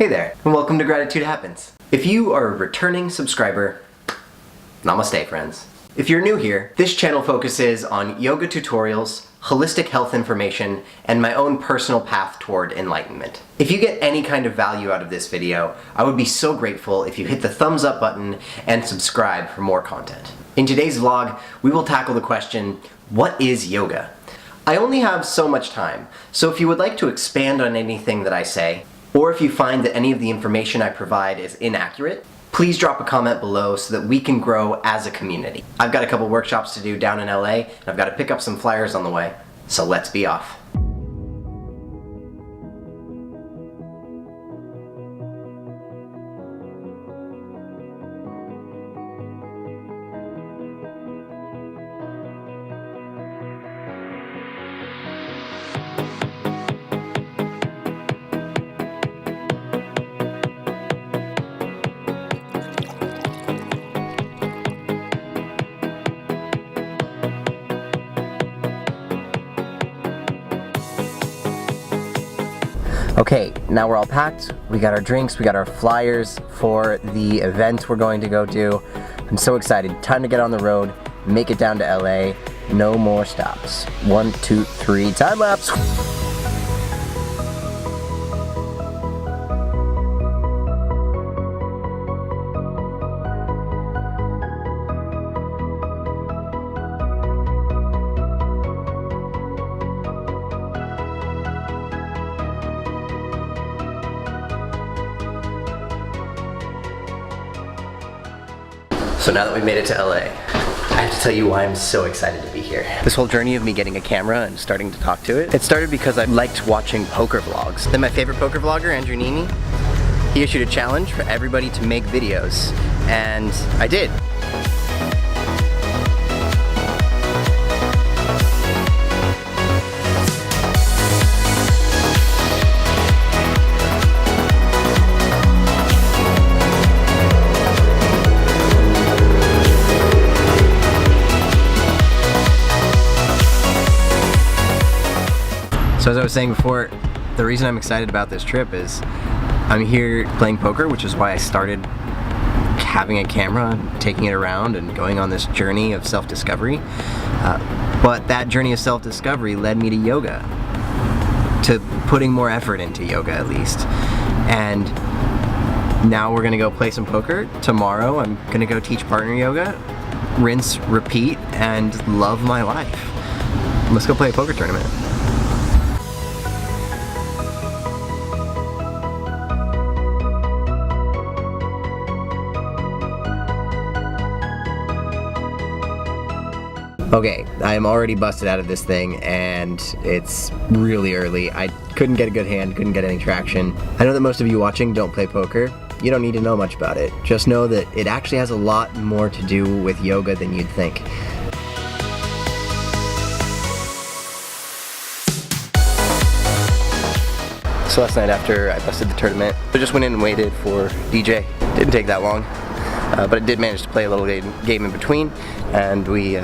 Hey there, and welcome to Gratitude Happens. If you are a returning subscriber, namaste friends. If you're new here, this channel focuses on yoga tutorials, holistic health information, and my own personal path toward enlightenment. If you get any kind of value out of this video, I would be so grateful if you hit the thumbs up button and subscribe for more content. In today's vlog, we will tackle the question, what is yoga? I only have so much time, so if you would like to expand on anything that I say, or if you find that any of the information I provide is inaccurate, please drop a comment below so that we can grow as a community. I've got a couple workshops to do down in LA, and I've got to pick up some flyers on the way, so let's be off. Okay, now we're all packed, we got our drinks, we got our flyers for the event we're going to go do. I'm so excited. Time to get on the road, make it down to LA, no more stops. 1, 2, 3, time lapse! So now that we've made it to LA, I have to tell you why I'm so excited to be here. This whole journey of me getting a camera and starting to talk to it, it started because I liked watching poker vlogs. Then my favorite poker vlogger, Andrew Nini, he issued a challenge for everybody to make videos, and I did. So as I was saying before, the reason I'm excited about this trip is I'm here playing poker, which is why I started having a camera, taking it around and going on this journey of self-discovery. But that journey of self-discovery led me to yoga, to putting more effort into yoga at least. And now we're gonna go play some poker. Tomorrow I'm gonna go teach partner yoga, rinse, repeat, and love my life. Let's go play a poker tournament. Okay, I am already busted out of this thing and it's really early. I couldn't get a good hand, couldn't get any traction. I know that most of you watching don't play poker. You don't need to know much about it. Just know that it actually has a lot more to do with yoga than you'd think. So last night after I busted the tournament, I just went in and waited for DJ. Didn't take that long, but I did manage to play a little game in between, and we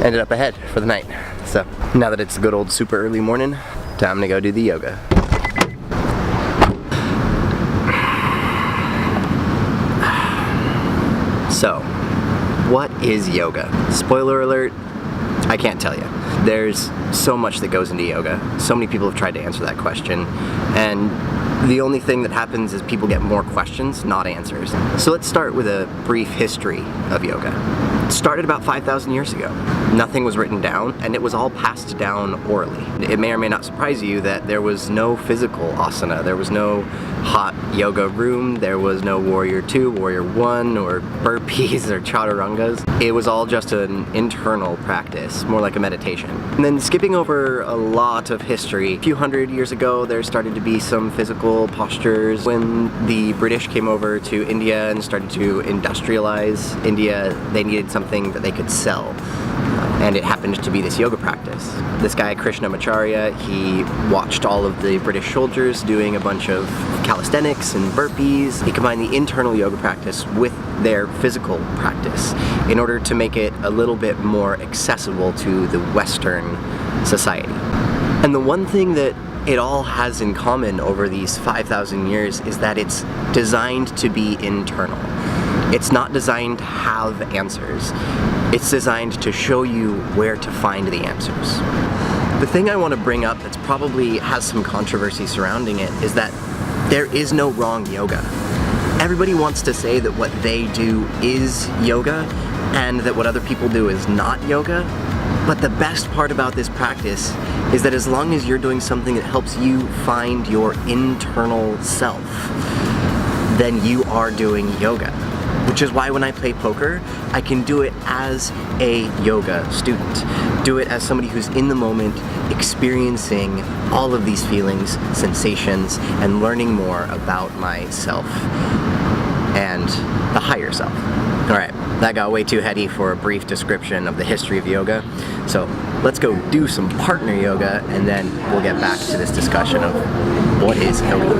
ended up ahead for the night. So now that it's a good old super early morning, time to go do the yoga. So, what is yoga? Spoiler alert, I can't tell you. There's so much that goes into yoga. So many people have tried to answer that question, and the only thing that happens is people get more questions, not answers. So let's start with a brief history of yoga. It started about 5,000 years ago. Nothing was written down, and it was all passed down orally. It may or may not surprise you that there was no physical asana. There was no hot yoga room. There was no warrior 2, warrior 1, or burpees or chaturangas. It was all just an internal practice, more like a meditation. And then skipping over a lot of history, a few hundred years ago there started to be some physical postures. When the British came over to India and started to industrialize India, they needed something that they could sell. And it happened to be this yoga practice. This guy, Krishnamacharya, he watched all of the British soldiers doing a bunch of calisthenics and burpees. He combined the internal yoga practice with their physical practice in order to make it a little bit more accessible to the Western society. And the one thing that it all has in common over these 5,000 years is that it's designed to be internal. It's not designed to have answers. It's designed to show you where to find the answers. The thing I want to bring up that's probably has some controversy surrounding it is that there is no wrong yoga. Everybody wants to say that what they do is yoga and that what other people do is not yoga. But the best part about this practice is that as long as you're doing something that helps you find your internal self, then you are doing yoga. Which is why when I play poker, I can do it as a yoga student. Do it as somebody who's in the moment, experiencing all of these feelings, sensations, and learning more about myself and the higher self. Alright, that got way too heady for a brief description of the history of yoga. So let's go do some partner yoga and then we'll get back to this discussion of what is yoga.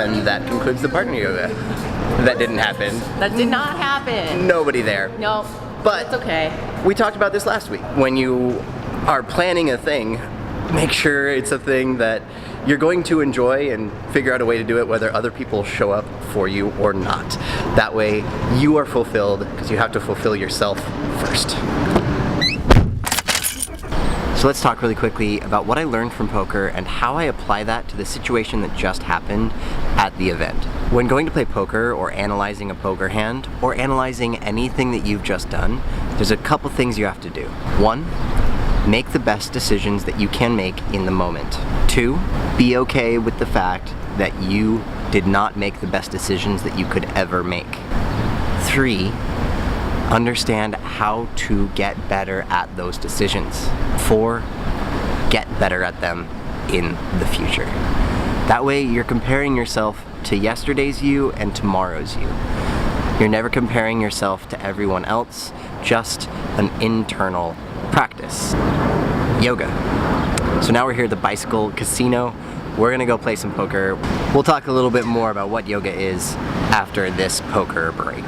And that concludes the partner yoga. That didn't happen. That did not happen. Nobody there. No, but it's okay. We talked about this last week. When you are planning a thing, make sure it's a thing that you're going to enjoy and figure out a way to do it whether other people show up for you or not. That way you are fulfilled because you have to fulfill yourself first. So let's talk really quickly about what I learned from poker and how I apply that to the situation that just happened at the event. When going to play poker or analyzing a poker hand or analyzing anything that you've just done, there's a couple things you have to do. 1, make the best decisions that you can make in the moment. 2, be okay with the fact that you did not make the best decisions that you could ever make. 3, understand how to get better at those decisions. 4, get better at them in the future. That way you're comparing yourself to yesterday's you and tomorrow's you. You're never comparing yourself to everyone else, just an internal practice. Yoga. So now we're here at the Bicycle Casino. We're gonna go play some poker. We'll talk a little bit more about what yoga is after this poker break.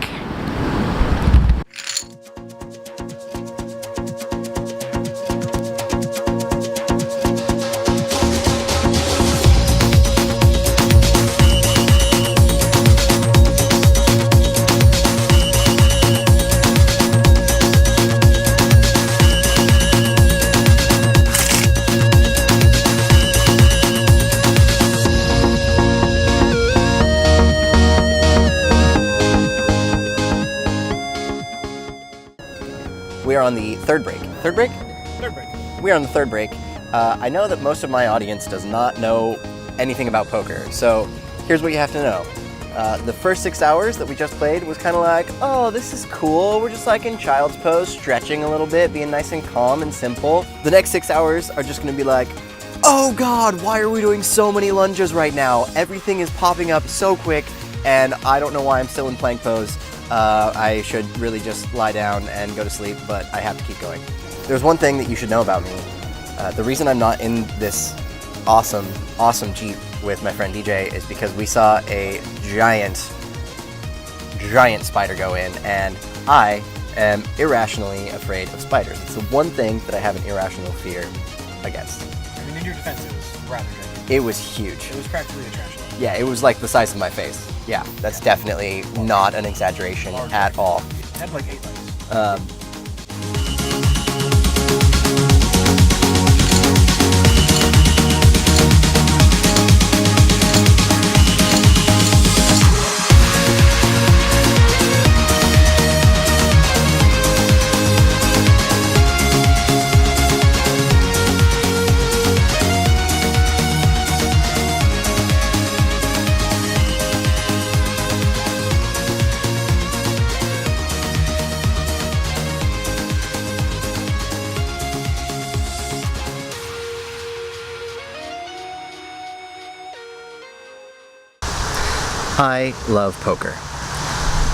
We are on the third break. Third break? Third break. We are on the third break. I know that most of my audience does not know anything about poker, so here's what you have to know. The first 6 hours that we just played was kind of like, oh, this is cool. We're just like in child's pose, stretching a little bit, being nice and calm and simple. The next 6 hours are just gonna be like, oh God, why are we doing so many lunges right now? Everything is popping up so quick, and I don't know why I'm still in plank pose. I should really just lie down and go to sleep, but I have to keep going. There's one thing that you should know about me. The reason I'm not in this awesome Jeep with my friend DJ is because we saw a giant spider go in, and I am irrationally afraid of spiders. It's the one thing that I have an irrational fear against. I mean, in your defense, it was rather gigantic. It was huge. It was practically a trash can. Yeah, it was like the size of my face. Yeah, that's definitely not an exaggeration at all. It had like 8 legs. I love poker.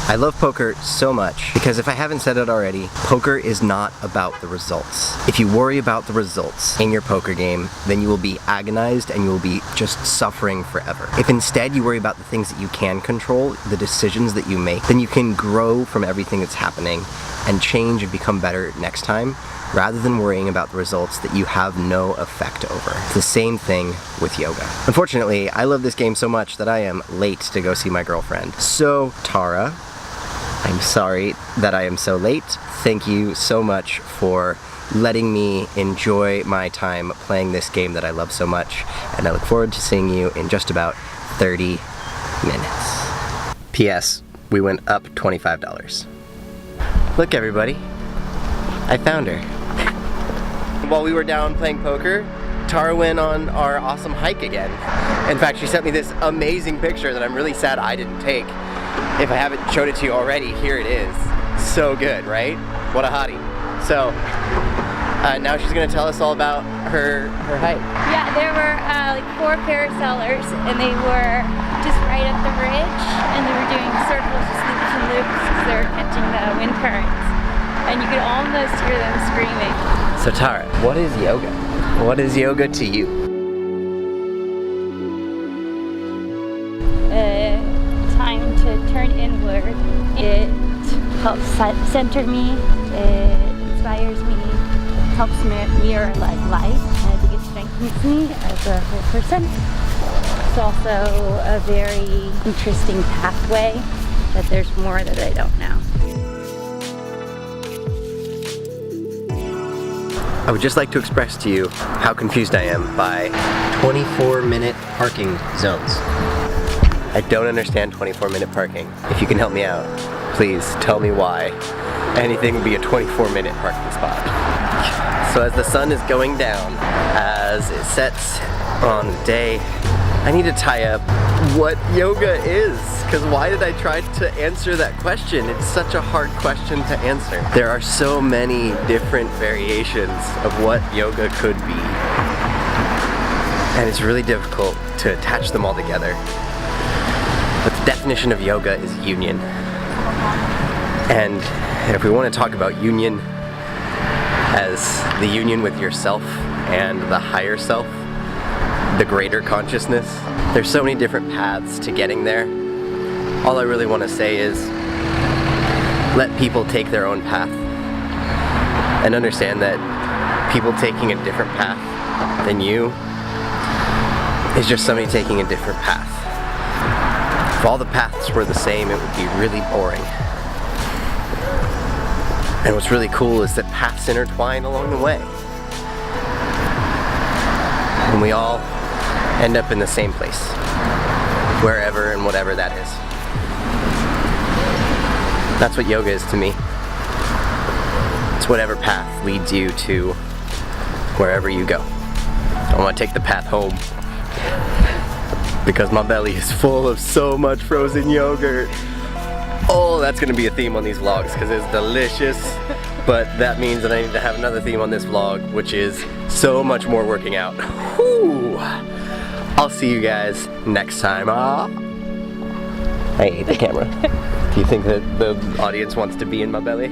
I love poker so much because if I haven't said it already, poker is not about the results. If you worry about the results in your poker game, then you will be agonized and you will be just suffering forever. If instead you worry about the things that you can control, the decisions that you make, then you can grow from everything that's happening and change and become better next time, rather than worrying about the results that you have no effect over. It's the same thing with yoga. Unfortunately, I love this game so much that I am late to go see my girlfriend. So, Tara, I'm sorry that I am so late. Thank you so much for letting me enjoy my time playing this game that I love so much, and I look forward to seeing you in just about 30 minutes. P.S. We went up $25. Look, everybody, I found her. While we were down playing poker, Tara went on our awesome hike again. In fact, she sent me this amazing picture that I'm really sad I didn't take. If I haven't showed it to you already, here it is. So good, right? What a hottie. So, now she's gonna tell us all about her hike. Yeah, there were like 4 parasailers, and they were just right up the ridge, and they were doing circles, just loops and loops, because they were catching the wind currents. And you could almost hear them screaming. So Tara, what is yoga? What is yoga to you? Time to turn inward. It helps center me, it inspires me, it helps mirror like life. I think it strengthens me as a whole person. It's also a very interesting pathway, that there's more that I don't know. I would just like to express to you how confused I am by 24-minute parking zones. I don't understand 24-minute parking. If you can help me out, please tell me why anything would be a 24-minute parking spot. So as the sun is going down, as it sets on the day, I need to tie up what yoga is, because why did I try to answer that question? It's such a hard question to answer. There are so many different variations of what yoga could be, and it's really difficult to attach them all together. But the definition of yoga is union. And if we want to talk about union as the union with yourself and the higher self, the greater consciousness, there's so many different paths to getting there. All I really want to say is let people take their own path and understand that people taking a different path than you is just somebody taking a different path. If all the paths were the same, it would be really boring. And what's really cool is that paths intertwine along the way. And we all end up in the same place, wherever and whatever that is. That's what yoga is to me. It's whatever path leads you to wherever you go. I want to take the path home, because my belly is full of so much frozen yogurt. Oh, that's gonna be a theme on these vlogs because it's delicious. But that means that I need to have another theme on this vlog, which is so much more working out. Whew. I'll see you guys next time. I hate the camera. Do you think that the audience wants to be in my belly?